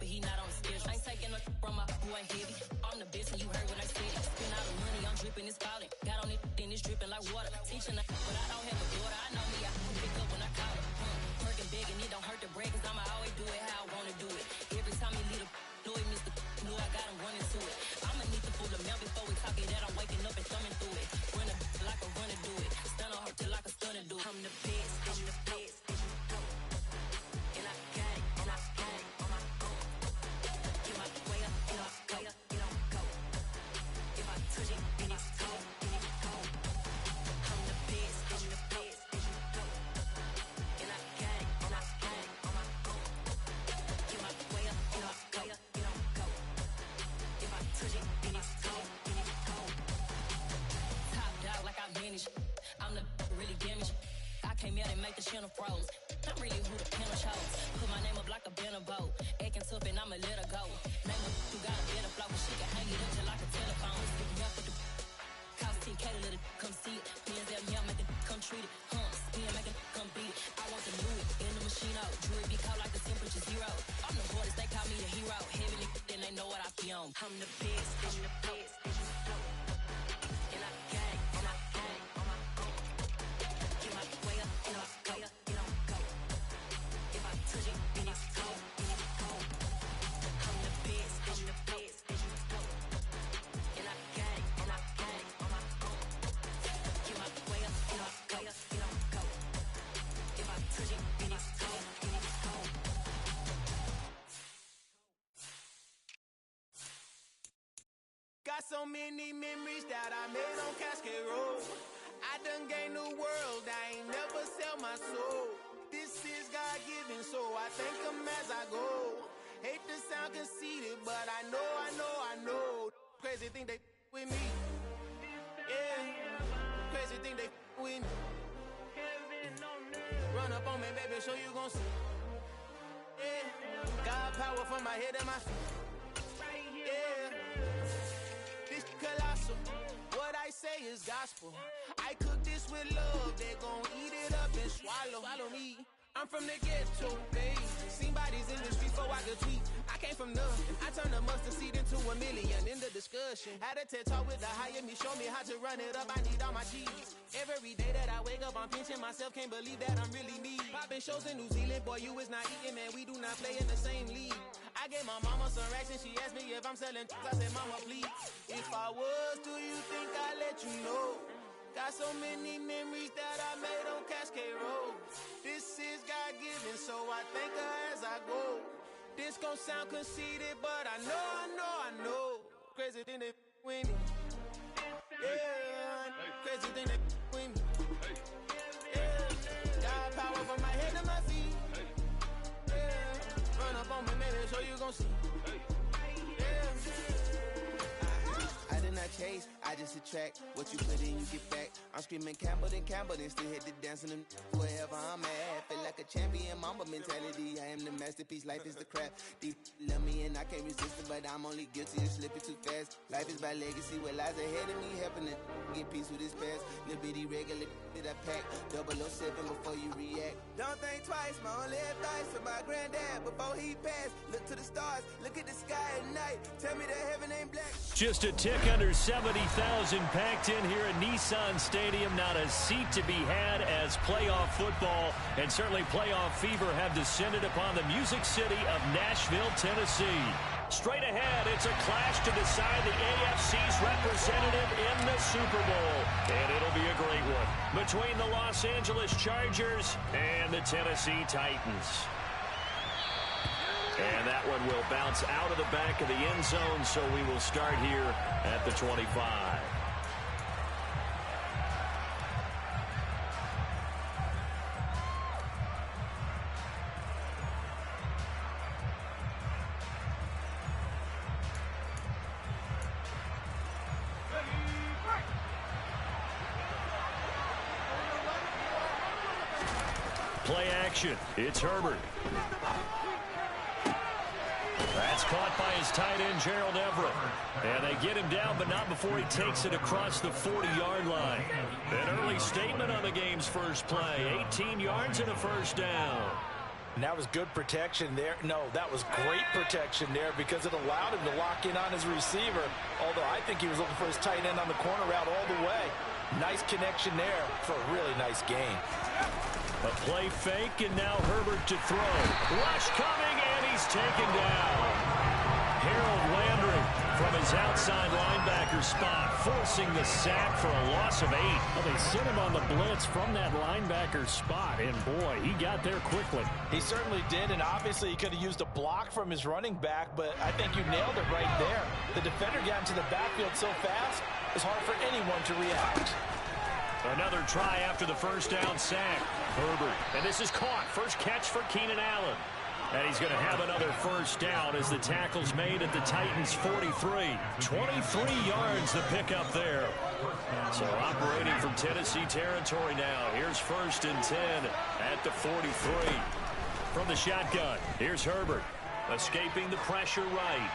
but he not on the schedule. I ain't taking no from my boy heavy. I'm the best and you heard what I said. Spend all the money, I'm dripping, it's falling. Got on it, then it's dripping like water. Teaching her, but I don't have a daughter. I know me, I can pick up when I call her. Working big and it don't hurt the break, cause I'ma always do it how I wanna do it. Every time he leave the know it, Mr. Know I got him running to it. I'ma need the full amount before we talk it that I'm waking up and thumbing through it. Run a like a runner do it. Stun on her till like a stunner do it. I'm the best, I'm the best. And I got it, and I got it on my own. Get my way up, get up, go, get on go. If I touch it, then it's cold, then it's cold. I'm the best, I'm the best. And I got it, and I got it on my own. Get my way up, get up, go, get on go. If I touch it, then it's cold, then it's cold. Top dog like I vanished. I'm the really damaged. I came out and make the channel froze. I'm really who the panel chose. Put my name up like a banner boat. Acting tough and I'ma let her go. Name her who got a better flow. She can hang it up just like a telephone. Stick me up with the cost 10K to let it come see it. Hands out, yeah, make it come treat it. Spin, make it come beat it. I want the Louis in the machine out. Jewelry be cold like the temperature zero. I'm the boys, they call me the hero. Heavily, then they know what I be on. I'm the best, I'm the best. And I got it, and I got it on my own. Get my way up, get up, go, get on go. If I touch it, then it's cold, then it's cold. I'm the best, I'm the best. And I got it, and I got it on my own. Get my way up, get up, go, get on go. If I touch it, then it's cold, then it's cold. Got so many memories that I made on Cascade Road. I done gained the world, I ain't never sell my soul. This is God-given, so I thank him as I go. Hate to sound conceited, but I know. Crazy thing they with me. Yeah, crazy thing they with me. Run up on me, baby, show you gon' see. Yeah, God power from my head and my feet. Yeah, this colossal. What I say is gospel. I cook this with love, they gon' eat it up and swallow me. I'm from the ghetto, babe. Seen bodies in the streets before I could tweet. I came from nothing. I turned a mustard seed into a million. In the discussion, had a TED talk with the higher me. Show me how to run it up. I need all my cheese. Every day that I wake up, I'm pinching myself. Can't believe that I'm really me. Popping shows in New Zealand, boy, you is not eating, man. We do not play in the same league. I gave my mama some racks and she asked me if I'm selling. I said, mama, please. If I was, do you think I'd let you know? Got so many memories that I made on Cascade Road. This is God-given, so I thank her as I go. This gon' sound conceited, but I know. Crazy thing they with me. Yeah, crazy thing they with me. Yeah, God power from my head to my feet. Yeah, run up on me, maybe so you gon' see. I did not chase, I just attract. What you put in, you get back. I'm screaming Campbell, then still hit the dancing and wherever I'm at. Feel like a champion, mamba mentality. I am the masterpiece, life is the craft. Deep love me and I can't resist it, but I'm only guilty of slipping too fast. Life is by legacy, what lies ahead of me, helping to get peace with this past. Little bitty regular that I pack, 007 before you react. Don't think twice, my only advice for my granddad before he passed. Look to the stars, look at the sky at night. Tell me that heaven ain't black. Just a tick under 70,000 packed in here at Nissan Stadium. Not a seat to be had as playoff football and certainly playoff fever have descended upon the Music City of Nashville, Tennessee. Straight ahead, it's a clash to decide the AFC's representative in the Super Bowl. And it'll be a great one between the Los Angeles Chargers and the Tennessee Titans. And that one will bounce out of the back of the end zone, so we will start here at the 25. Play action. It's Herbert. That's caught by his tight end, Gerald Everett. And they get him down, but not before he takes it across the 40-yard line. An early statement on the game's first play. 18 yards and a first down. And that was good protection there. No, that was great protection there because it allowed him to lock in on his receiver. Although I think he was looking for his tight end on the corner route all the way. Nice connection there for a really nice gain. A play fake, and now Herbert to throw. Rush coming, and he's taken down. Harold Landry from his outside linebacker spot, forcing the sack for a loss of 8. Well, they sent him on the blitz from that linebacker spot, and boy, he got there quickly. He certainly did, and obviously he could have used a block from his running back, but I think you nailed it right there. The defender got into the backfield so fast, it's hard for anyone to react. Another try after the first down sack. Herbert, and this is caught. First catch for Keenan Allen. And he's going to have another first down as the tackle's made at the Titans' 43. 23 yards the pickup there. So operating from Tennessee territory now. Here's 1st and 10 at the 43. From the shotgun, here's Herbert. Escaping the pressure right.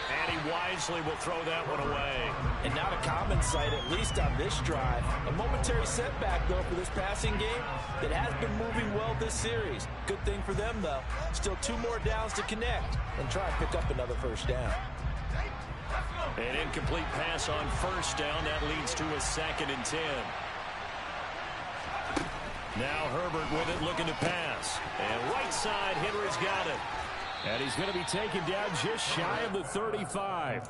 And he wisely will throw that one away. And not a common sight, at least on this drive. A momentary setback, though, for this passing game that has been moving well this series. Good thing for them, though. Still 2 more downs to connect and try and pick up another first down. An incomplete pass on first down. That leads to a 2nd and 10. Now Herbert with it, looking to pass. And right side, Henry's got it. And he's going to be taken down just shy of the 35.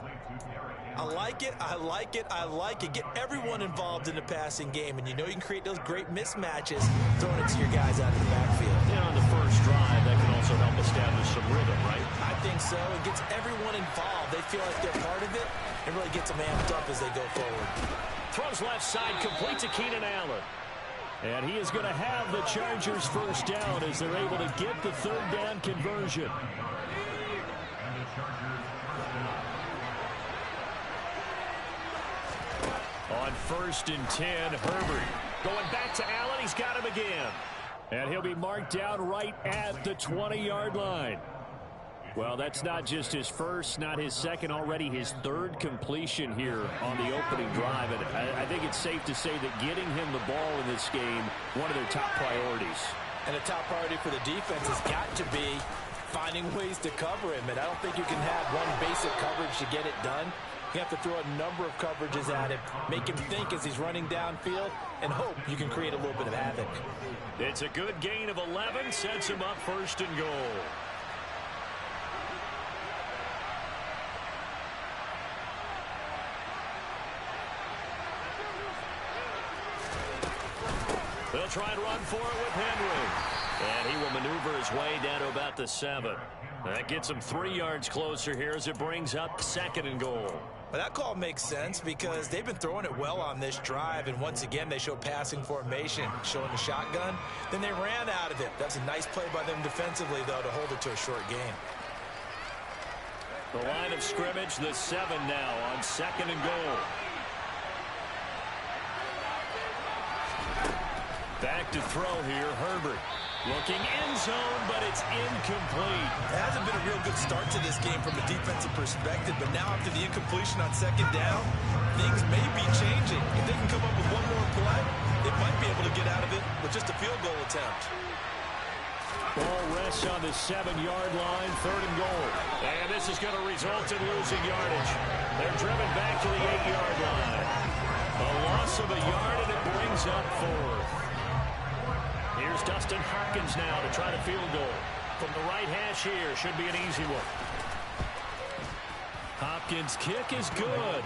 I like it, I like it, I like it. Get everyone involved in the passing game, and you know you can create those great mismatches throwing it to your guys out of the backfield. Yeah, on the first drive, that can also help establish some rhythm, right? I think so. It gets everyone involved. They feel like they're part of it. It really gets them amped up as they go forward. Throws left side, complete to Keenan Allen. And he is going to have the Chargers first down as they're able to get the 3rd down conversion. On 1st and 10, Herbert going back to Allen. He's got him again. And he'll be marked down right at the 20-yard line. Well, that's not just his first, not his second, already his 3rd completion here on the opening drive. And I think it's safe to say that getting him the ball in this game, one of their top priorities. And the top priority for the defense has got to be finding ways to cover him. And I don't think you can have one basic coverage to get it done. You have to throw a number of coverages at him, make him think as he's running downfield, and hope you can create a little bit of havoc. It's a good gain of 11, sets him up 1st and goal. They'll try and run for it with Henry. And he will maneuver his way down to about the 7. That gets him 3 yards closer here as it brings up 2nd and goal. But that call makes sense because they've been throwing it well on this drive, and once again they show passing formation, showing the shotgun. Then they ran out of it. That's a nice play by them defensively, though, to hold it to a short gain. The line of scrimmage, the 7 now on 2nd and goal. Back to throw here, Herbert. Looking end zone, but it's incomplete. It hasn't been a real good start to this game from a defensive perspective, but now after the incompletion on 2nd down, things may be changing. If they can come up with one more play, they might be able to get out of it with just a field goal attempt. Ball rests on the 7-yard line, 3rd and goal. And this is going to result in losing yardage. They're driven back to the 8-yard line. A loss of a yard, and it brings up 4th. Here's Dustin Hopkins now to try the field goal. From the right hash here, should be an easy one. Hopkins' kick is good.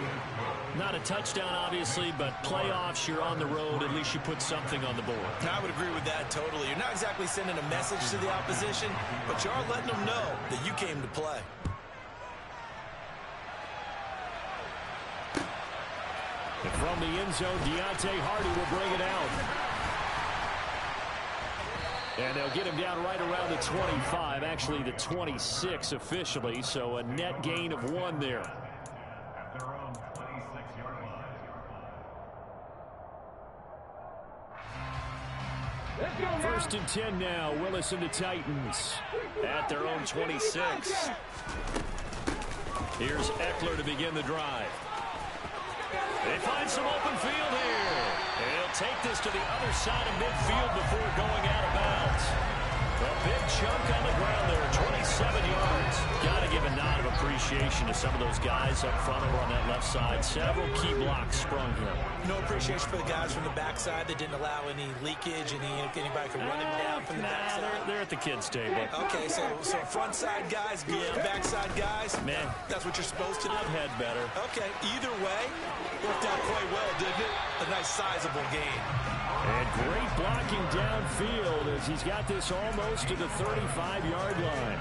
Not a touchdown, obviously, but playoffs, you're on the road. At least you put something on the board. I would agree with that totally. You're not exactly sending a message to the opposition, but you are letting them know that you came to play. And from the end zone, Deontay Hardy will bring it out. And they'll get him down right around the 25, actually the 26 officially, so a net gain of 1 there. First and 10 now, Willis and the Titans at their own 26. Here's Eckler to begin the drive. They find some open field here. And he'll take this to the other side of midfield before going out of bounds. A big chunk on the ground there, 27 yards. Got to give a nod of appreciation to some of those guys up front over on that left side. Several key blocks sprung here. No appreciation for the guys from the backside. They didn't allow any leakage, anybody could run him down from the backside. They're at the kids' table. Okay, so front side guys, good. Backside guys, man, that's what you're supposed to do. I've had better. Okay, either way, worked out quite well, didn't it? A nice sizable gain. And great blocking downfield as he's got this almost to the 35-yard line.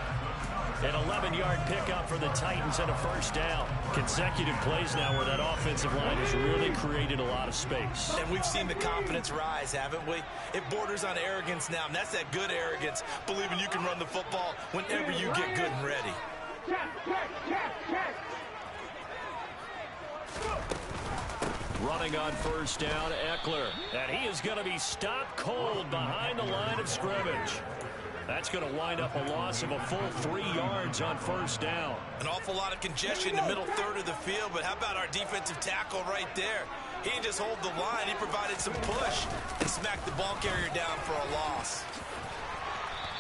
An 11-yard pickup for the Titans and a first down. Consecutive plays now where that offensive line has really created a lot of space. And we've seen the confidence rise, haven't we? It borders on arrogance now, and that's that good arrogance, believing you can run the football whenever you get good and ready. Running on first down, Eckler. And he is going to be stopped cold behind the line of scrimmage. That's going to wind up a loss of a full 3 yards on first down. An awful lot of congestion in the middle third of the field, but how about our defensive tackle right there? He didn't just hold the line. He provided some push and smacked the ball carrier down for a loss.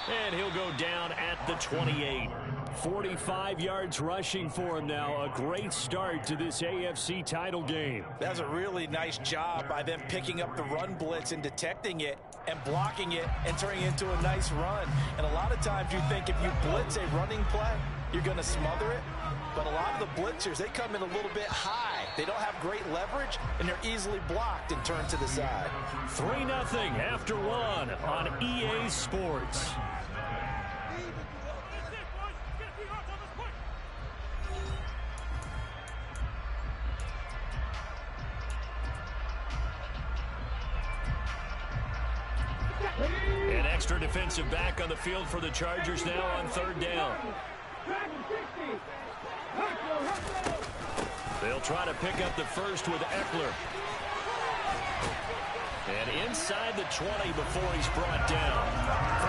And he'll go down at the 28. 45 yards rushing for him now. A great start to this AFC title game. That's a really nice job by them picking up the run blitz and detecting it and blocking it and turning it into a nice run. And a lot of times you think if you blitz a running play, you're going to smother it. But a lot of the blitzers, they come in a little bit high. They don't have great leverage, and they're easily blocked and turned to the side. 3-0 after one on EA Sports. An extra defensive back on the field for the Chargers now on third down. They'll try to pick up the first with Eckler. And inside the 20 before he's brought down.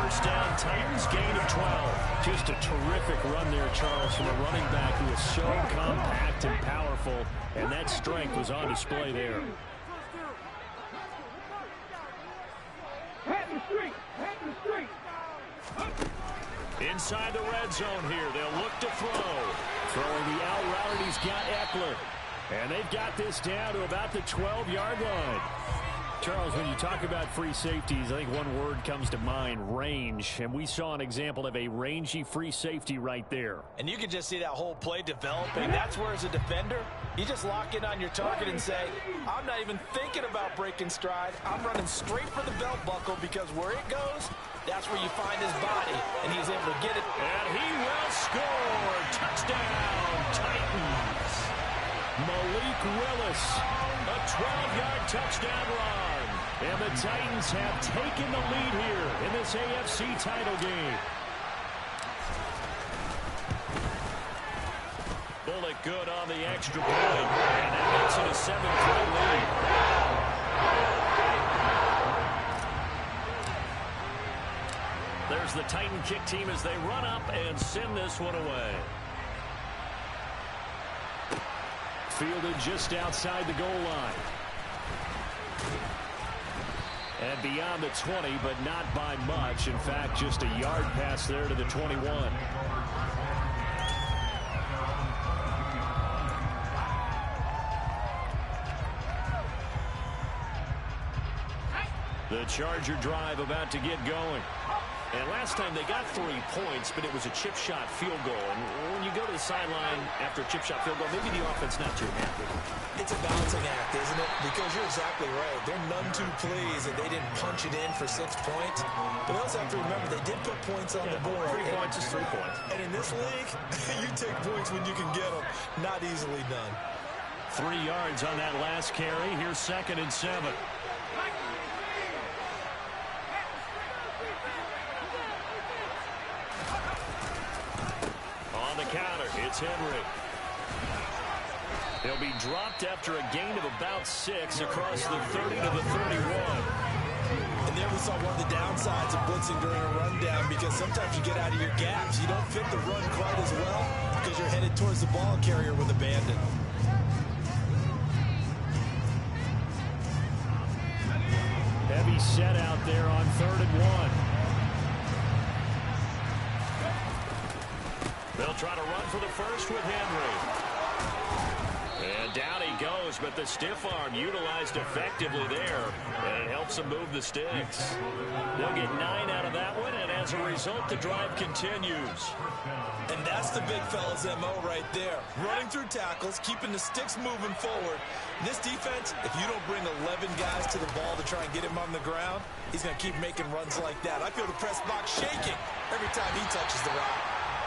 First down, Titans, gain of 12. Just a terrific run there, Charles, from a running back who is so compact and powerful, and that strength was on display there. Inside the red zone here, they'll look to throw. Throwing the out route, and he's got Eckler. And they've got this down to about the 12-yard line. Charles, when you talk about free safeties, I think one word comes to mind, range. And we saw an example of a rangy free safety right there. And you can just see that whole play developing. That's where, as a defender, you just lock in on your target and say, I'm not even thinking about breaking stride. I'm running straight for the belt buckle because where it goes, that's where you find his body. And he's able to get it. And he will score. Touchdown, Titans. Malik Willis. A 12-yard touchdown run. And the Titans have taken the lead here in this AFC title game. Bullock good on the extra point. And that makes it a 7-3 lead. There's the Titan kick team as they run up and send this one away. Fielded just outside the goal line. And beyond the 20, but not by much. In fact, just a yard pass there to the 21. The Charger drive about to get going. And last time they got 3 points, but it was a chip shot field goal. And when you go to the sideline after a chip shot field goal, maybe the offense not too happy. It's a balancing act, isn't it? Because you're exactly right. They're none too pleased that they didn't punch it in for 6 points. But they also have to remember they did put points on the board. 3 points is 3 points. And in this league, you take points when you can get them. Not easily done. 3 yards on that last carry. Here's 2nd and 7. On the counter, it's Henry. He'll be dropped after a gain of about 6 across the 30 to the 31. And there we saw one of the downsides of blitzing during a rundown, because sometimes you get out of your gaps. You don't fit the run quite as well because you're headed towards the ball carrier with abandon. Heavy set out there on 3rd and 1. They'll try to run for the first with Henry. And down he goes, but the stiff arm utilized effectively there. And it helps them move the sticks. They'll get 9 out of that one, and as a result, the drive continues. And that's the big fella's MO right there. Running through tackles, keeping the sticks moving forward. This defense, if you don't bring 11 guys to the ball to try and get him on the ground, he's going to keep making runs like that. I feel the press box shaking every time he touches the rock.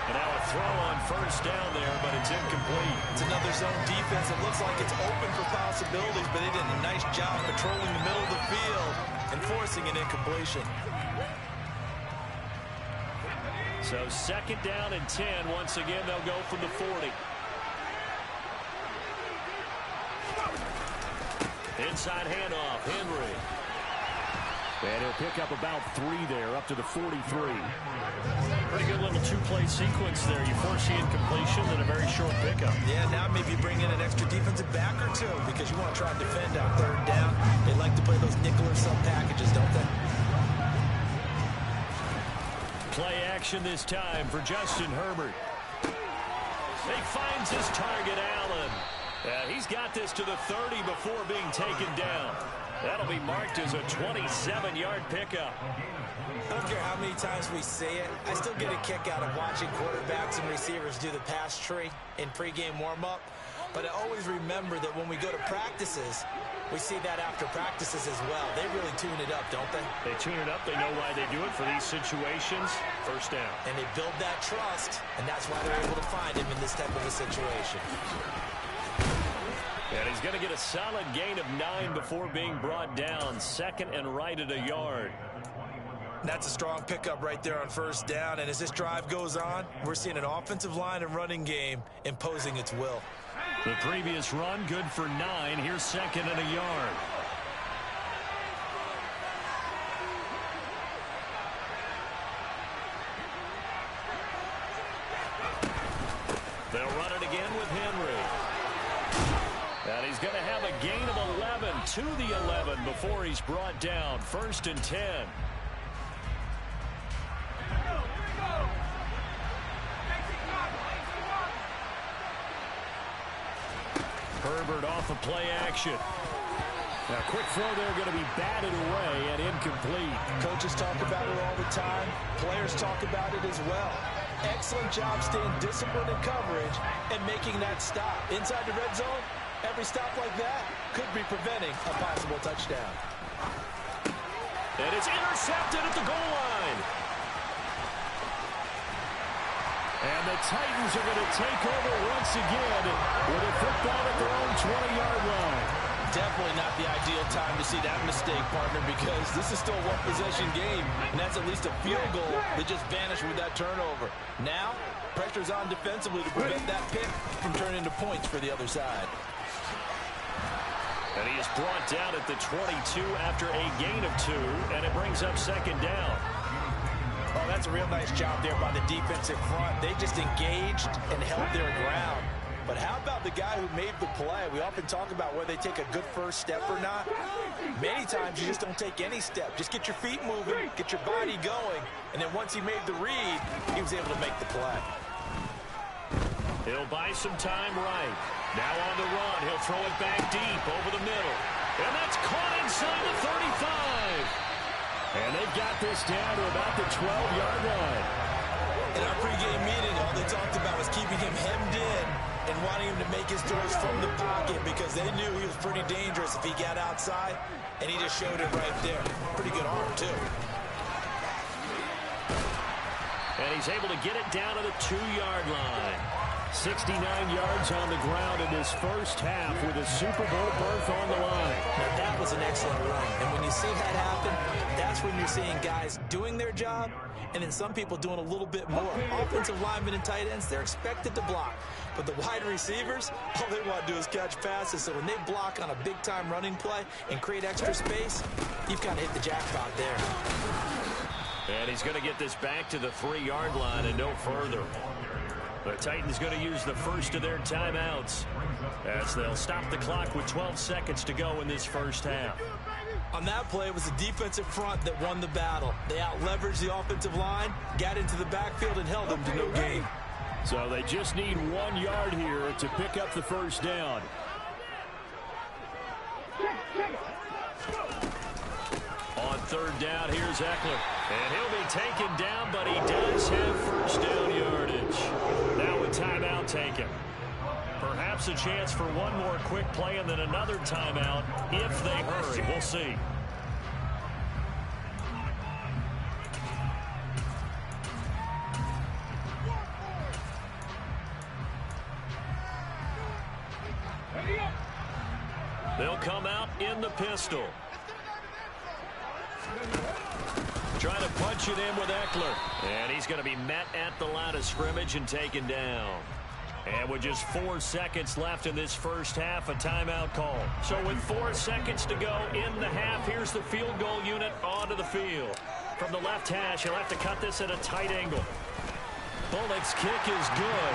And now a throw on first down there, but it's incomplete. It's another zone defense. It looks like it's open for possibilities, but they did a nice job patrolling the middle of the field and forcing an incompletion. So 2nd down and 10. Once again, they'll go from the 40. Inside handoff, Henry. And he'll pick up about 3 there, up to the 43. Pretty good little 2-play sequence there. You force the incompletion and a very short pickup. Yeah, now maybe you bring in an extra defensive back or two because you want to try and defend on 3rd down. They like to play those nickel or sub packages, don't they? Play action this time for Justin Herbert. He finds his target, Allen. He's got this to the 30 before being taken down. That'll be marked as a 27-yard pickup. I don't care how many times we say it. I still get a kick out of watching quarterbacks and receivers do the pass tree in pregame warm-up. But I always remember that when we go to practices, we see that after practices as well. They really tune it up, don't they? They tune it up. They know why they do it for these situations. First down. And they build that trust, and that's why they're able to find him in this type of a situation. And he's going to get a solid gain of 9 before being brought down. 2nd and right at a yard. That's a strong pickup right there on 1st down. And as this drive goes on, we're seeing an offensive line and running game imposing its will. The previous run, good for 9. Here's 2nd and a yard. They'll run it again with Henry. And he's going to have a gain of 11 to the 11 before he's brought down. 1st and 10. Herbert off of play action. Now, quick throw there going to be batted away and incomplete. Coaches talk about it all the time. Players talk about it as well. Excellent job staying disciplined in coverage and making that stop. Inside the red zone, every stop like that could be preventing a possible touchdown. And it's intercepted at the goal line. And the Titans are going to take over once again with a football at their own 20-yard line. Definitely not the ideal time to see that mistake, partner, because this is still a one-possession game, and that's at least a field goal that just vanished with that turnover. Now, pressure's on defensively to prevent that pick from turning into points for the other side. And he is brought down at the 22 after a gain of 2, and it brings up 2nd down. Oh, that's a real nice job there by the defensive front. They just engaged and held their ground. But how about the guy who made the play? We often talk about whether they take a good first step or not. Many times you just don't take any step. Just get your feet moving, get your body going, and then once he made the read, he was able to make the play. He'll buy some time right. Now on the run. He'll throw it back deep over the middle. And that's caught inside the 35. And they've got this down to about the 12-yard line. In our pregame meeting, all they talked about was keeping him hemmed in and wanting him to make his throws from the pocket because they knew he was pretty dangerous if he got outside, and he just showed it right there. Pretty good arm, too. And he's able to get it down to the 2-yard line. 69 yards on the ground in this first half with a Super Bowl berth on the line. Now, that was an excellent run. And when you see that happen, that's when you're seeing guys doing their job and then some people doing a little bit more. Offensive linemen and tight ends, they're expected to block. But the wide receivers, all they want to do is catch passes. So when they block on a big-time running play and create extra space, you've kind of hit the jackpot there. And he's going to get this back to the 3-yard line and no further. The Titans going to use the first of their timeouts as they'll stop the clock with 12 seconds to go in this first half. On that play, it was the defensive front that won the battle. They out-leveraged the offensive line, got into the backfield, and held them to no gain. So they just need 1 yard here to pick up the first down. On third down, here's Eckler. And he'll be taken down, but he does have first down yardage. Now a timeout taken. Perhaps a chance for one more quick play and then another timeout if they hurry. We'll see. They'll come out in the pistol. Trying to punch it in with Eckler. And he's going to be met at the line of scrimmage and taken down. And with just 4 seconds left in this first half, a timeout call. So with 4 seconds to go in the half, here's the field goal unit onto the field. From the left hash, he'll have to cut this at a tight angle. Bullock's kick is good.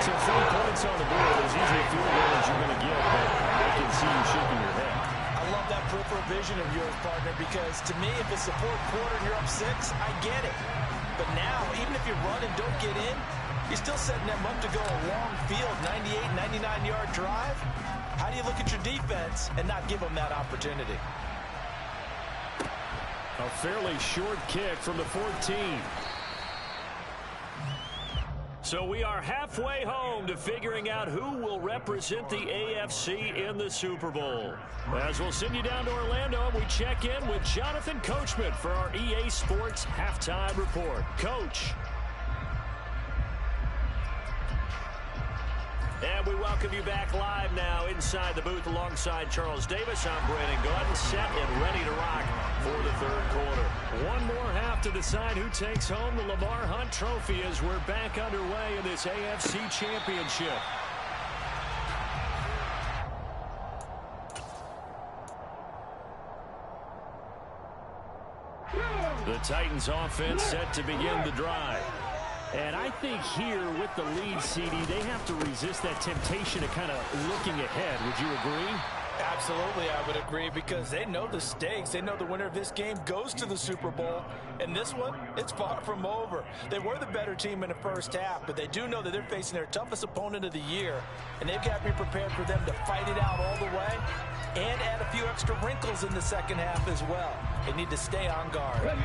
So 3 points on the board. As easy a field goal as you're going to get, but I can see you shaking your head. I love that peripheral vision of yours, partner, because to me, if it's the fourth quarter and you're up 6, I get it. But now, even if you run and don't get in, you're still setting them up to go a long field, 98, 99-yard drive. How do you look at your defense and not give them that opportunity? A fairly short kick from the 14. So we are halfway home to figuring out who will represent the AFC in the Super Bowl. As we'll send you down to Orlando, we check in with Jonathan Coachman for our EA Sports Halftime Report. Coach. And we welcome you back live now inside the booth alongside Charles Davis. I'm Brandon Gaudin, set and ready to rock for the third quarter. One more half to decide who takes home the Lamar Hunt Trophy as we're back underway in this AFC Championship. The Titans offense set to begin the drive. And I think here with the lead, CD, they have to resist that temptation of kind of looking ahead. Would you agree? Absolutely, I would agree, because they know the stakes. They know the winner of this game goes to the Super Bowl. And this one, it's far from over. They were the better team in the first half, but they do know that they're facing their toughest opponent of the year. And they've got to be prepared for them to fight it out all the way and add a few extra wrinkles in the second half as well. They need to stay on guard.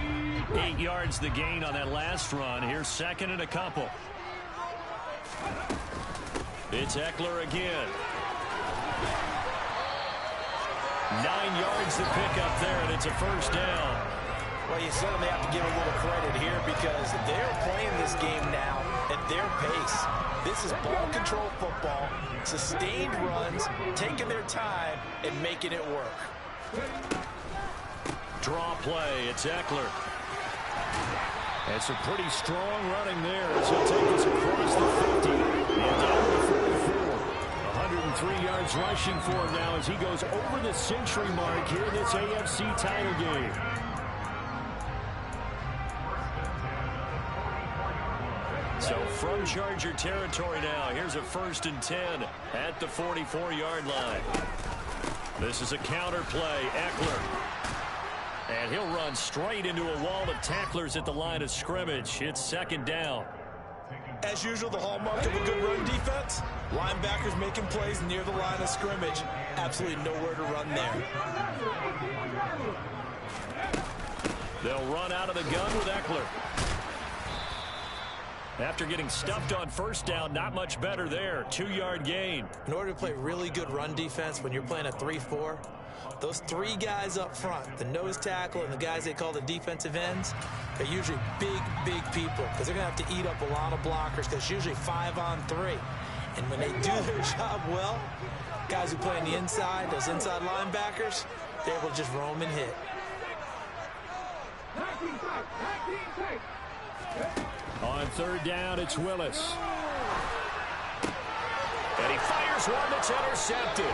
8 yards the gain on that last run. Here's second and a couple. It's Eckler again. 9 yards to pick up there, and it's a first down. Well, you certainly have to give a little credit here because they're playing this game now at their pace. This is ball control football, sustained runs, taking their time, and making it work. Draw play, it's Eckler. And some pretty strong running there as he'll take this across the 50 and down to the 44. 103 yards rushing for him now as he goes over the century mark here in this AFC title game. So from Charger territory now, here's a 1st and 10 at the 44-yard line. This is a counter play, Eckler. And he'll run straight into a wall of tacklers at the line of scrimmage. It's second down. As usual, the hallmark of a good run defense, linebackers making plays near the line of scrimmage. Absolutely nowhere to run there. They'll run out of the gun with Eckler. After getting stuffed on first down, not much better there. 2-yard gain. In order to play really good run defense when you're playing a 3-4, those 3 guys up front, the nose tackle and the guys they call the defensive ends, are usually big people because they're going to have to eat up a lot of blockers because it's usually 5 on 3. And when they do their job well, guys who play on the inside, those inside linebackers, they're able to just roam and hit. On third down, it's Willis. And he fires one that's intercepted.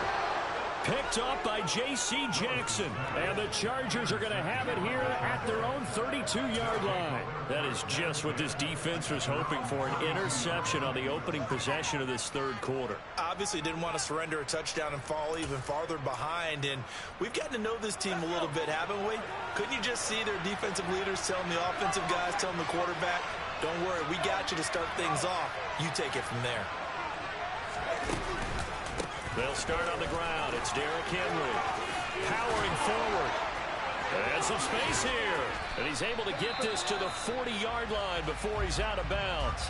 Picked up by J.C. Jackson. And the Chargers are going to have it here at their own 32-yard line. That is just what this defense was hoping for, an interception on the opening possession of this third quarter. Obviously didn't want to surrender a touchdown and fall even farther behind. And we've gotten to know this team a little bit, haven't we? Couldn't you just see their defensive leaders telling the offensive guys, telling the quarterback, Don't worry, we got you to start things off. You take it from there. They'll start on the ground. It's Derrick Henry powering forward. And some space here. And he's able to get this to the 40-yard line before he's out of bounds.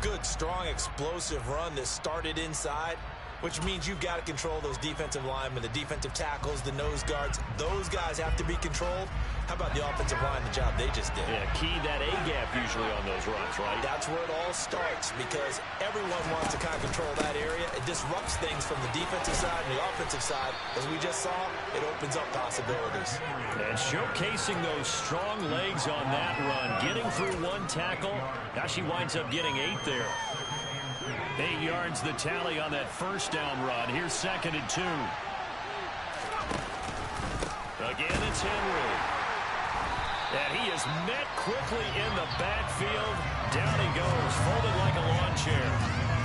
Good, strong, explosive run that started inside, which means you've got to control those defensive linemen, the defensive tackles, the nose guards. Those guys have to be controlled. How about the offensive line, the job they just did? Yeah, key that A-gap usually on those runs, right? That's where it all starts because everyone wants to kind of control that area. It disrupts things from the defensive side and the offensive side. As we just saw, it opens up possibilities. And showcasing those strong legs on that run, getting through one tackle. Now she winds up getting 8 there. 8 yards the tally on that first down run. Here's 2nd and 2. Again, it's Henry. And he is met quickly in the backfield. Down he goes, folded like a lawn chair.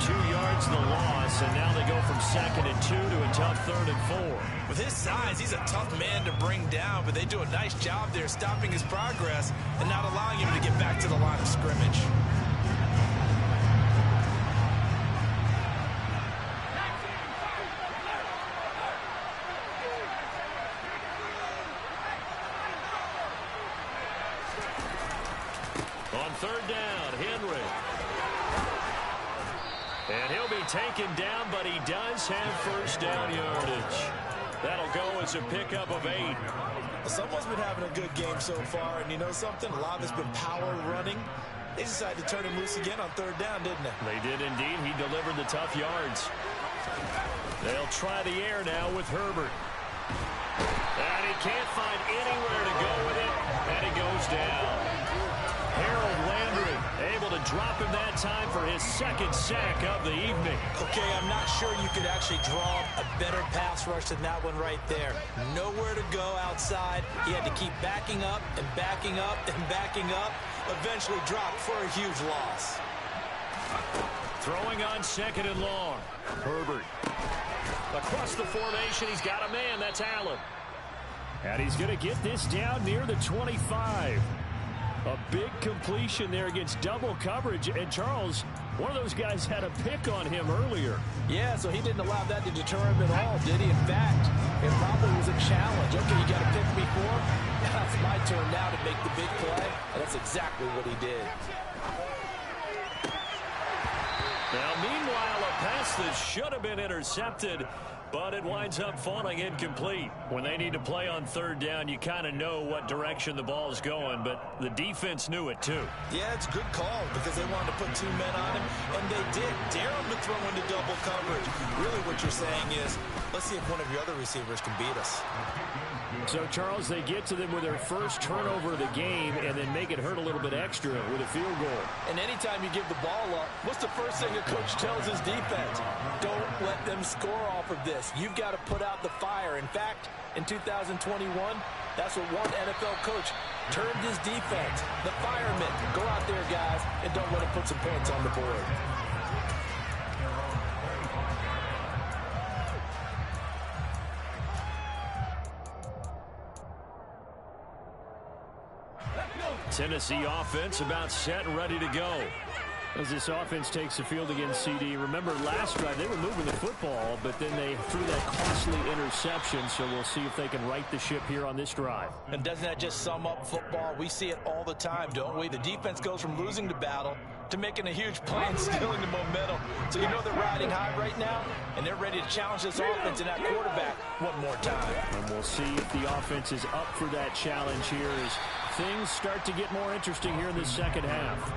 2 yards the loss, and now they go from 2nd and 2 to a tough 3rd and 4. With his size, he's a tough man to bring down, but they do a nice job there stopping his progress and not allowing him to get back to the line of scrimmage. On 3rd down, Henry. And he'll be taken down, but he does have first down yardage. That'll go as a pickup of 8. Someone's been having a good game so far, and you know something? A lot of it's been power running. They decided to turn him loose again on 3rd down, didn't they? They did indeed. He delivered the tough yards. They'll try the air now with Herbert. And he can't find anywhere to go with it, and he goes down. Harold Landry able to drop him that time for his 2nd sack of the evening. Okay, I'm not sure you could actually draw a better pass rush than that one right there. Nowhere to go outside. He had to keep backing up and backing up and backing up. Eventually dropped for a huge loss. Throwing on 2nd and long. Herbert. Across the formation, he's got a man. That's Allen. And he's going to get this down near the 25. A big completion there against double coverage. And Charles, one of those guys had a pick on him earlier. Yeah, so he didn't allow that to deter him at all, did he? In fact, it probably was a challenge. Okay, you got to pick me for? Now it's my turn now to make the big play. And that's exactly what he did. Now, meanwhile, a pass that should have been intercepted, but it winds up falling incomplete. When they need to play on 3rd down, you kind of know what direction the ball is going, but the defense knew it too. Yeah, it's a good call because they wanted to put 2 men on him, and they did. Dare him to throw into double coverage. Really what you're saying is, let's see if one of your other receivers can beat us. So, Charles, they get to them with their first turnover of the game and then make it hurt a little bit extra with a field goal. And anytime you give the ball up, what's the first thing a coach tells his defense? Don't let them score off of this. You've got to put out the fire. In fact, in 2021, that's what one NFL coach termed his defense. The firemen. Go out there, guys, and don't let them put some points on the board. Tennessee offense about set and ready to go. As this offense takes the field against CD. Remember, last drive, they were moving the football, but then they threw that costly interception, so we'll see if they can right the ship here on this drive. And doesn't that just sum up football? We see it all the time, don't we? The defense goes from losing the battle to making a huge play and stealing the momentum. So you know they're riding high right now, and they're ready to challenge this offense and that quarterback one more time. And we'll see if the offense is up for that challenge here as things start to get more interesting here in the second half.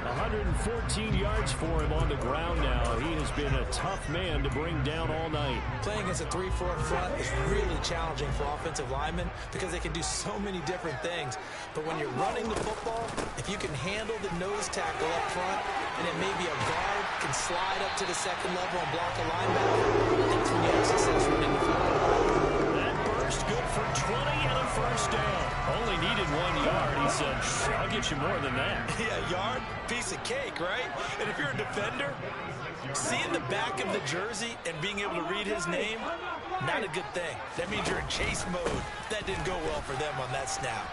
114 yards for him on the ground now. He has been a tough man to bring down all night. Playing against a 3-4 front is really challenging for offensive linemen because they can do so many different things. But when you're running the football, if you can handle the nose tackle up front, and then maybe a guard can slide up to the second level and block a linebacker, that's when you have success running the football. That burst good for 20 and a first down. Only needed 1 yard. He said, I'll get you more than that. Yeah, yard, piece of cake, right? And if you're a defender, seeing the back of the jersey and being able to read his name, not a good thing. That means you're in chase mode. That didn't go well for them on that snap.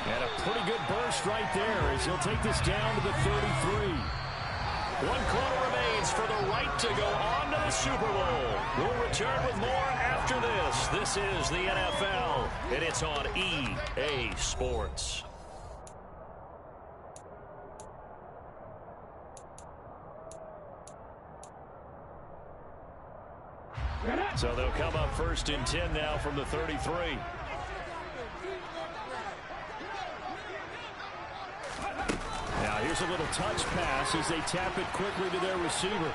And a pretty good burst right there as he'll take this down to the 33. 1 quarter remains for the right to go on to the Super Bowl. We'll return with more after this. This is the NFL, and it's on EA Sports. So they'll come up 1st and 10 now from the 33. Now here's a little touch pass as they tap it quickly to their receiver.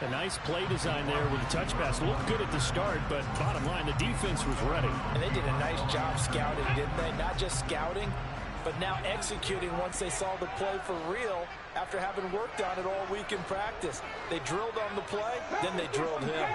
A nice play design there with the touch pass. Looked good at the start, but bottom line, the defense was ready. And they did a nice job scouting, didn't they? Not just scouting, but now executing once they saw the play for real after having worked on it all week in practice. They drilled on the play, then they drilled him.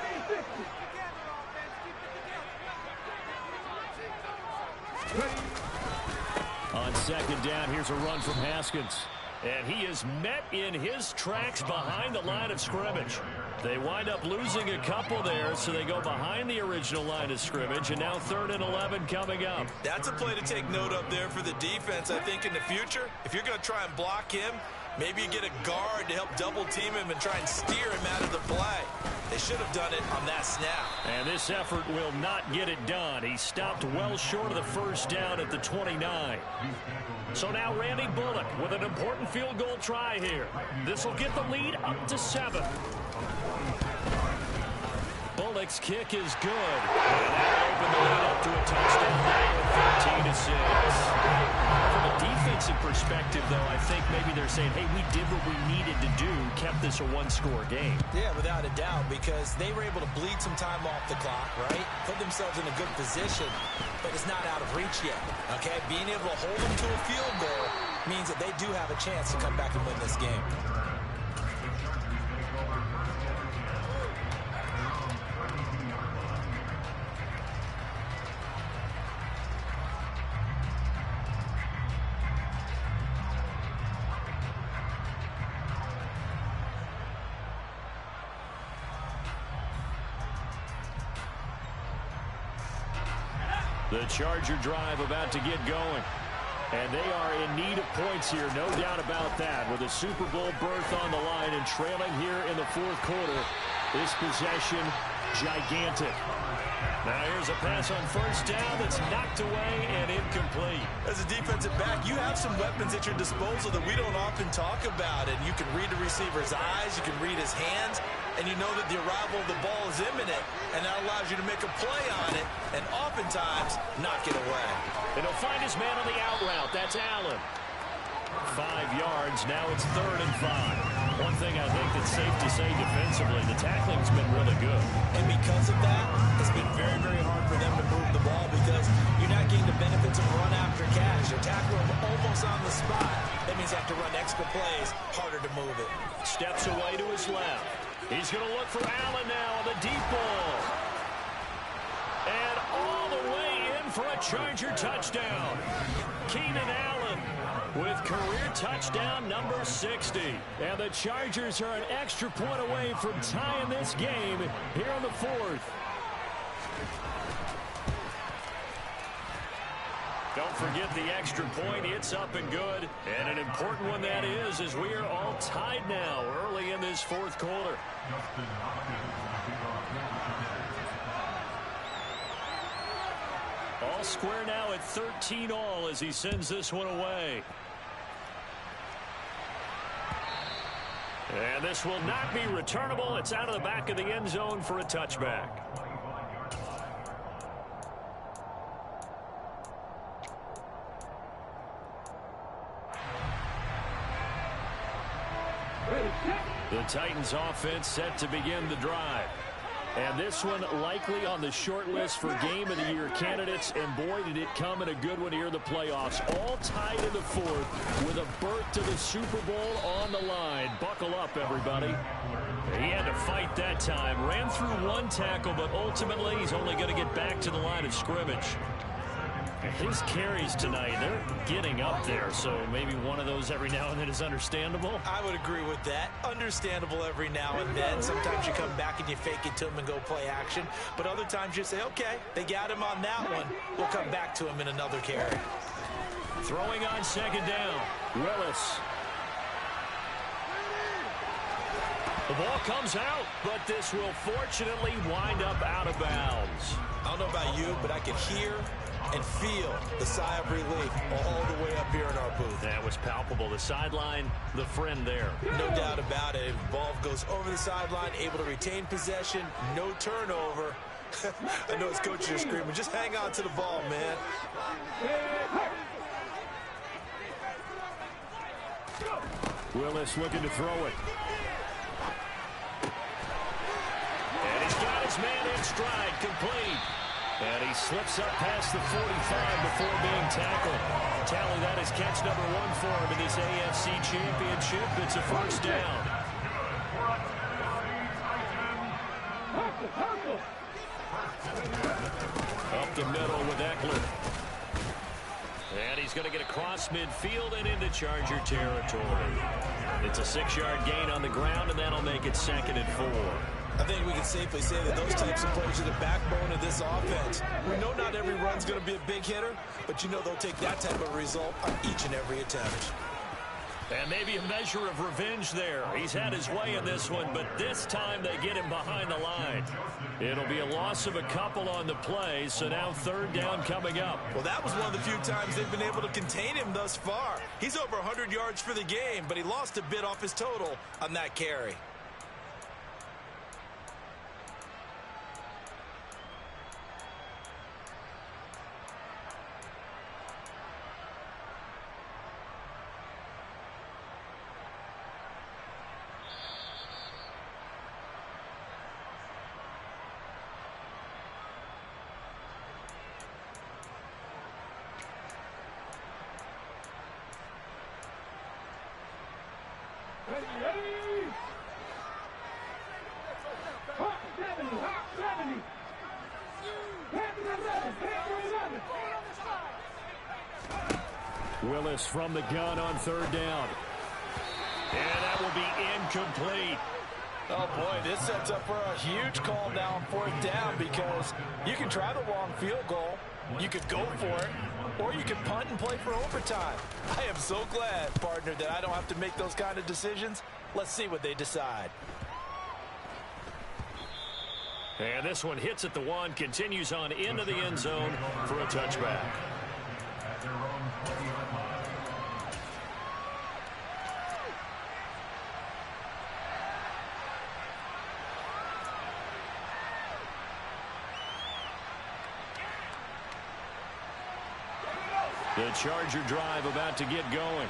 On 2nd down, here's a run from Haskins. And he is met in his tracks behind the line of scrimmage. They wind up losing a couple there, so they go behind the original line of scrimmage, and now 3rd and 11 coming up. That's a play to take note of there for the defense, I think, in the future. If you're going to try and block him, maybe you get a guard to help double-team him and try and steer him out of the play. They should have done it on that snap. And this effort will not get it done. He stopped well short of the 1st down at the 29. So now Randy Bullock with an important field goal try here. This will get the lead up to 7. Bullock's kick is good. And that'll open the lead up to a touchdown now, 13-6. From a defensive perspective, though, I think maybe they're saying, hey, we did what we needed to do, kept this a 1-score game. Yeah, without a doubt, because they were able to bleed some time off the clock, right? Put themselves in a good position, but it's not out of reach yet, okay? Being able to hold them to a field goal means that they do have a chance to come back and win this game. The Charger drive about to get going. And they are in need of points here, no doubt about that. With a Super Bowl berth on the line and trailing here in the 4th quarter. This possession, gigantic. Now here's a pass on 1st down that's knocked away and incomplete. As a defensive back, you have some weapons at your disposal that we don't often talk about. And you can read the receiver's eyes, you can read his hands, and you know that the arrival of the ball is imminent, and that allows you to make a play on it and oftentimes knock it away. And he'll find his man on the out route. That's Allen. 5 yards. Now it's 3rd and 5. One thing I think that's safe to say defensively, the tackling's been really good. And because of that, it's been very, very hard for them to move the ball because you're not getting the benefits of run after catch. You're tackling them almost on the spot. That means you have to run extra plays, harder to move it. Steps away to his left. He's going to look for Allen now on the deep ball. And all the way in for a Charger touchdown. Keenan Allen with career touchdown number 60. And the Chargers are an extra point away from tying this game here in the 4th. Don't forget the extra point. It's up and good. And an important one that is, as we are all tied now early in this 4th quarter. All square now at 13-all as he sends this one away. And this will not be returnable. It's out of the back of the end zone for a touchback. The Titans offense set to begin the drive. And this one likely on the short list for Game of the Year candidates. And boy, did it come in a good one here in the playoffs. All tied in the 4th with a berth to the Super Bowl on the line. Buckle up, everybody. He had to fight that time. Ran through one tackle, but ultimately he's only going to get back to the line of scrimmage. His carries tonight, they're getting up there, so maybe one of those every now and then is understandable. I would agree with that. Understandable every now and then. Sometimes you come back and you fake it to him and go play action. But other times you say, okay, they got him on that one. We'll come back to him in another carry. Throwing on second down, Willis. The ball comes out, but this will fortunately wind up out of bounds. I don't know about you, but I can hear and feel the sigh of relief all the way up here in our booth. That was palpable. The sideline, the friend there. No doubt about it. Ball goes over the sideline, able to retain possession, no turnover. I know his coaches are screaming, just hang on to the ball, man. Willis looking to throw it. And he's got his man in stride, complete. And he slips up past the 45 before being tackled. Tally, that is catch number 1 for him in this AFC Championship. It's a first down. Up the middle with Eckler. And he's going to get across midfield and into Charger territory. It's a 6-yard gain on the ground, and that'll make it 2nd and 4. I think we can safely say that those types of plays are the backbone of this offense. We know not every run's going to be a big hitter, but you know they'll take that type of result on each and every attempt. And maybe a measure of revenge there. He's had his way in this one, but this time they get him behind the line. It'll be a loss of a couple on the play, so now 3rd down coming up. Well, that was one of the few times they've been able to contain him thus far. He's over 100 yards for the game, but he lost a bit off his total on that carry. Willis from the gun on 3rd down. And that will be incomplete. Oh, boy, this sets up for a huge call now on 4th down because you can try the long field goal, you could go for it, or you could punt and play for overtime. I am so glad, partner, that I don't have to make those kind of decisions. Let's see what they decide. And this one hits at the 1, continues on into the end zone for a touchback. The Charger drive about to get going.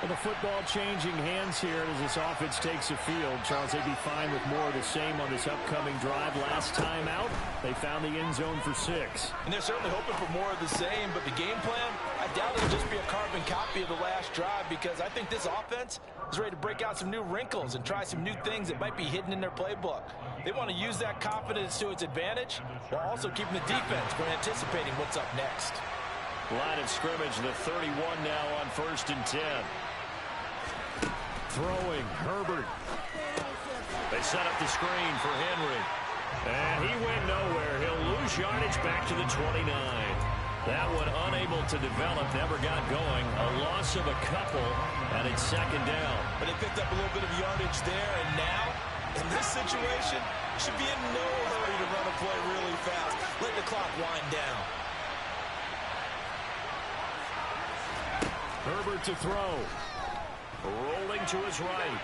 Well, the football changing hands here as this offense takes the field. Charles, they'd be fine with more of the same on this upcoming drive. Last time out, they found the end zone for 6. And they're certainly hoping for more of the same, but the game plan, I doubt it'll just be a carbon copy of the last drive because I think this offense is ready to break out some new wrinkles and try some new things that might be hidden in their playbook. They want to use that confidence to its advantage while also keeping the defense from anticipating what's up next. Line of scrimmage, the 31 now on 1st and 10. Throwing, Herbert. They set up the screen for Henry. And he went nowhere. He'll lose yardage back to the 29. That one unable to develop, never got going. A loss of a couple, and it's 2nd down. But they picked up a little bit of yardage there, and now, in this situation, should be in no hurry to run a play really fast. Let the clock wind down. Herbert to throw. Rolling to his right.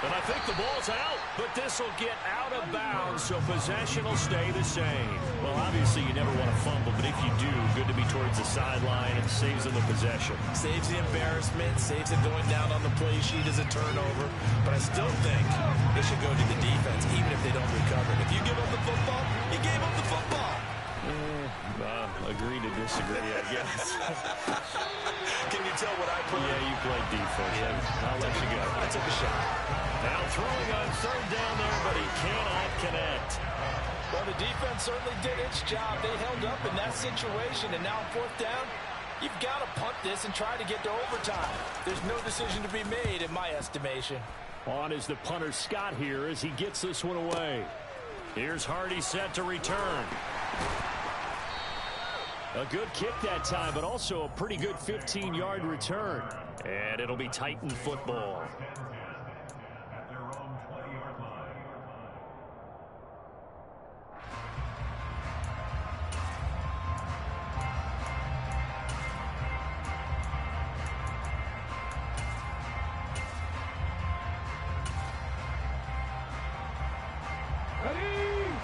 And I think the ball's out, but this will get out of bounds, so possession will stay the same. Well, obviously you never want to fumble, but if you do, good to be towards the sideline and saves them the possession. Saves the embarrassment, saves it going down on the play sheet as a turnover. But I still think they should go to the defense, even if they don't recover it. If you give up the football, you gave up the football. Agree to disagree, I guess. Can you tell what I played? Yeah, you played defense. Yeah. I'll let you go. I took a shot. Now throwing on 3rd down there, but he cannot connect. Well, the defense certainly did its job. They held up in that situation, and now on fourth down, you've got to punt this and try to get to overtime. There's no decision to be made in my estimation. On is the punter Scott here as he gets this one away. Here's Hardy set to return. A good kick that time, but also a pretty good 15-yard return. And it'll be Titan football.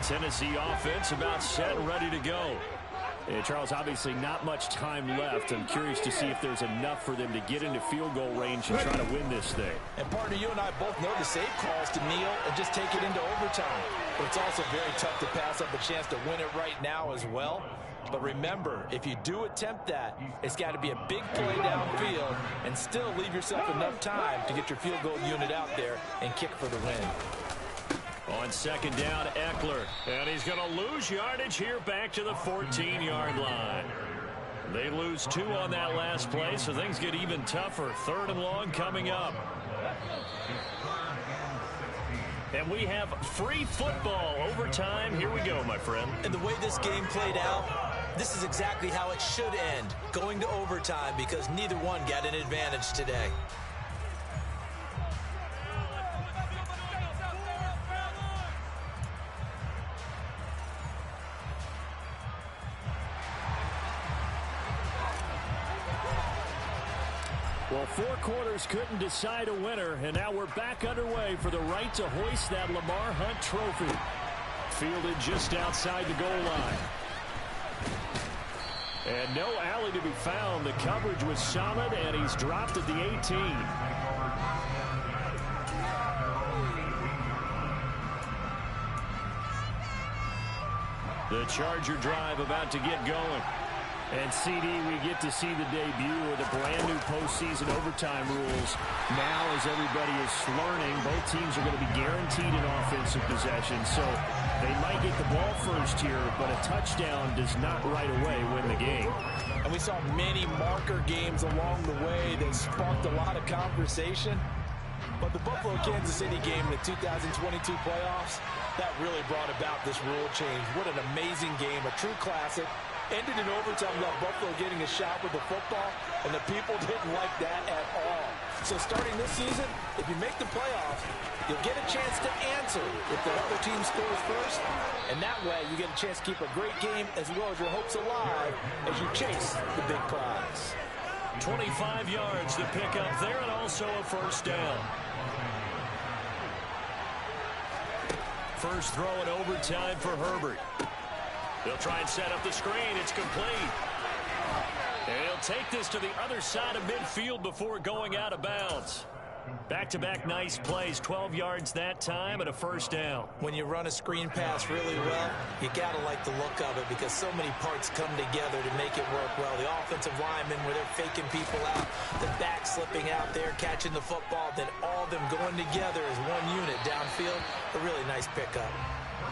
Tennessee offense about set and ready to go. And Charles, obviously not much time left. I'm curious to see if there's enough for them to get into field goal range and try to win this thing. And partner, you and I both know the safe calls to kneel and just take it into overtime. But it's also very tough to pass up a chance to win it right now as well. But remember, if you do attempt that, it's got to be a big play downfield and still leave yourself enough time to get your field goal unit out there and kick for the win. On second down, Eckler. And he's going to lose yardage here back to the 14-yard line. They lose 2 on that last play, so things get even tougher. Third and long coming up. And we have free football overtime. Here we go, my friend. And the way this game played out, this is exactly how it should end, going to overtime, because neither one got an advantage today. Well, 4 quarters couldn't decide a winner, and now we're back underway for the right to hoist that Lamar Hunt trophy. Fielded just outside the goal line. And no alley to be found. The coverage was solid, and he's dropped at the 18. The Charger drive about to get going. And CD, we get to see the debut of the brand new postseason overtime rules. Now, as everybody is learning, both teams are going to be guaranteed an offensive possession. So they might get the ball first here, but a touchdown does not right away win the game. And we saw many marker games along the way that sparked a lot of conversation. But the Buffalo-Kansas City game in the 2022 playoffs, that really brought about this rule change. What an amazing game, a true classic. Ended in overtime, left Buffalo getting a shot with the football, and the people didn't like that at all. So starting this season, if you make the playoffs, you'll get a chance to answer if the other team scores first, and that way you get a chance to keep a great game as well as your hopes alive as you chase the big prize. 25 yards to pick up there, and also a first down. First throw in overtime for Herbert. They'll try and set up the screen. It's complete. And he'll take this to the other side of midfield before going out of bounds. Back-to-back nice plays, 12 yards that time and a first down. When you run a screen pass really well, you got to like the look of it because so many parts come together to make it work well. The offensive linemen where they're faking people out, the back slipping out there, catching the football, then all of them going together as one unit downfield. A really nice pickup.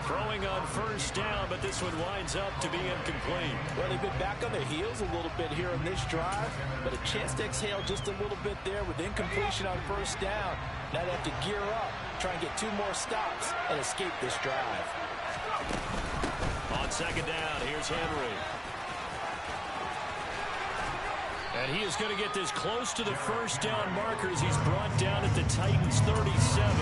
Throwing on first down, but this one winds up to be incomplete. Well, they've been back on their heels a little bit here in this drive, but a chance to exhale just a little bit there with incompletion on first down. Now they have to gear up, try and get 2 more stops, and escape this drive. On second down, here's Henry. And he is going to get this close to the first down markers. He's brought down at the Titans' 37.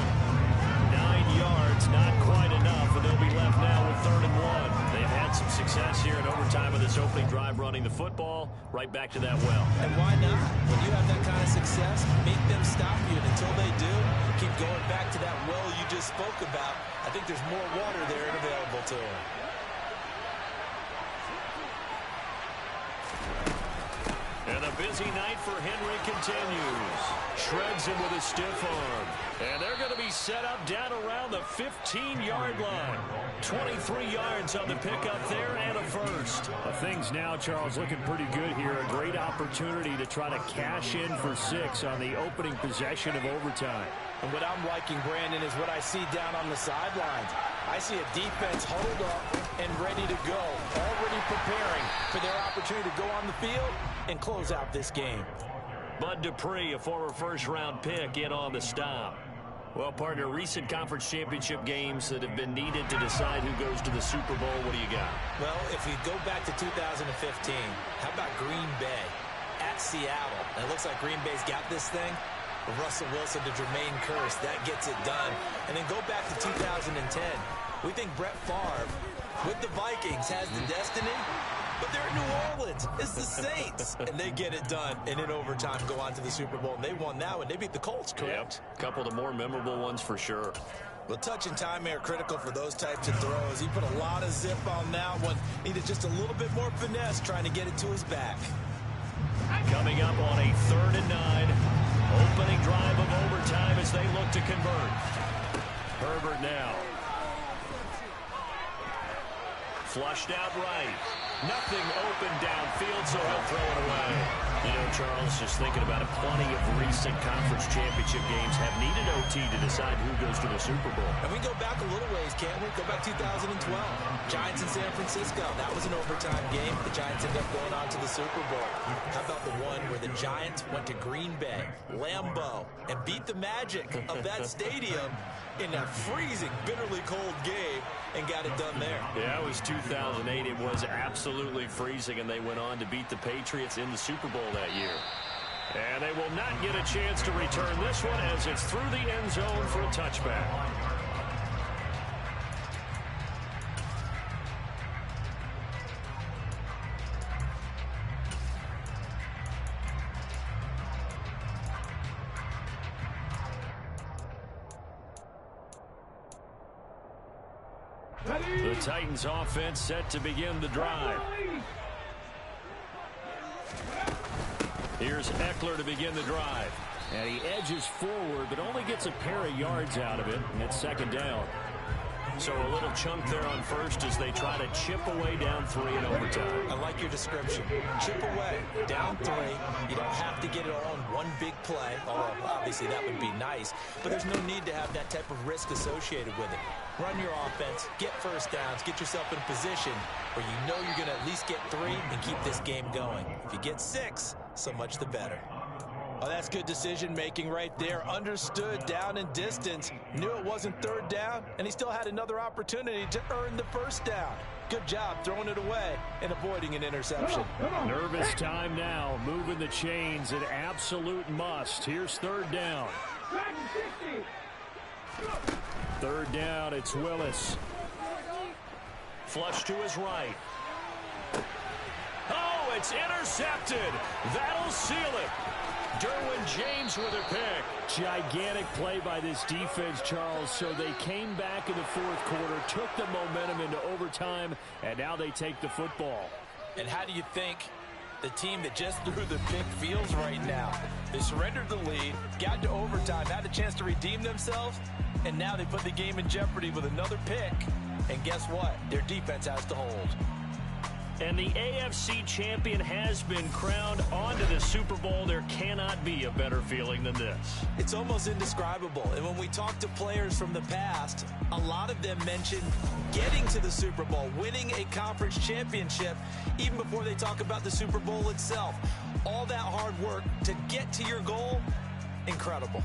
9 yards, not quite enough, and they'll be left now with 3rd and 1. They've had some success here in overtime of this opening drive running the football right back to that well. And why not? When you have that kind of success, make them stop you, and until they do, keep going back to that well you just spoke about. I think there's more water there and available to them. And the busy night for Henry continues. Shreds him with a stiff arm. And they're going to be set up down around the 15-yard line. 23 yards on the pickup there and a first. Things now, Charles, looking pretty good here. A great opportunity to try to cash in for 6 on the opening possession of overtime. And what I'm liking, Brandon, is what I see down on the sidelines. I see a defense huddled up and ready to go, already preparing for their opportunity to go on the field and close out this game. Bud Dupree, a former first-round pick, in on the stop. Well, partner, recent conference championship games that have been needed to decide who goes to the Super Bowl. What do you got? Well, if we go back to 2015, how about Green Bay at Seattle? And it looks like Green Bay's got this thing. Russell Wilson to Jermaine Kearse, that gets it done. And then go back to 2010. We think Brett Favre with the Vikings has the destiny, but they're in New Orleans. It's the Saints. And they get it done. And in overtime, go on to the Super Bowl. And they won that one. They beat the Colts, correct? Yep. A couple of the more memorable ones for sure. Well, touch and time are critical for those types of throws. He put a lot of zip on that one. Needed just a little bit more finesse trying to get it to his back. Coming up on a 3rd and 9. Opening drive of overtime as they look to convert. Herbert now. Flushed out right. Nothing open downfield, so he'll throw it away. You know, Charles, just thinking about it, plenty of recent conference championship games have needed OT to decide who goes to the Super Bowl. And we go back a little ways, can't we? Go back 2012. Giants in San Francisco. That was an overtime game. The Giants ended up going on to the Super Bowl. How about the one where the Giants went to Green Bay, Lambeau, and beat the magic of that stadium in that freezing, bitterly cold game and got it done there. Yeah, it was 2008. It was absolutely freezing, and they went on to beat the Patriots in the Super Bowl that year. And they will not get a chance to return this one as it's through the end zone for a touchback. The Titans offense set to begin the drive. Here's Eckler to begin the drive. And he edges forward, but only gets a pair of yards out of it, and it's 2nd down. So a little chunk there on first as they try to chip away down 3 in overtime. I like your description. Chip away, down 3. You don't have to get it all in one big play, although obviously that would be nice. But there's no need to have that type of risk associated with it. Run your offense, get first downs, get yourself in a position where you know you're going to at least get 3 and keep this game going. If you get 6, so much the better. Oh, that's good decision-making right there. Understood down and distance. Knew it wasn't 3rd down, and he still had another opportunity to earn the 1st down. Good job throwing it away and avoiding an interception. Nervous time now. Moving the chains, an absolute must. Here's 3rd down. 3rd down, it's Willis. Flush to his right. Oh, it's intercepted. That'll seal it. Derwin James with a pick. Gigantic play by this defense, Charles. So they came back in the 4th quarter, took the momentum into overtime, and now they take the football. And how do you think the team that just threw the pick feels right now? They surrendered the lead, got to overtime, had a chance to redeem themselves, and now they put the game in jeopardy with another pick. And guess what? Their defense has to hold. And the AFC champion has been crowned onto the Super Bowl. There cannot be a better feeling than this. It's almost indescribable. And when we talk to players from the past, a lot of them mention getting to the Super Bowl, winning a conference championship, even before they talk about the Super Bowl itself. All that hard work to get to your goal, incredible.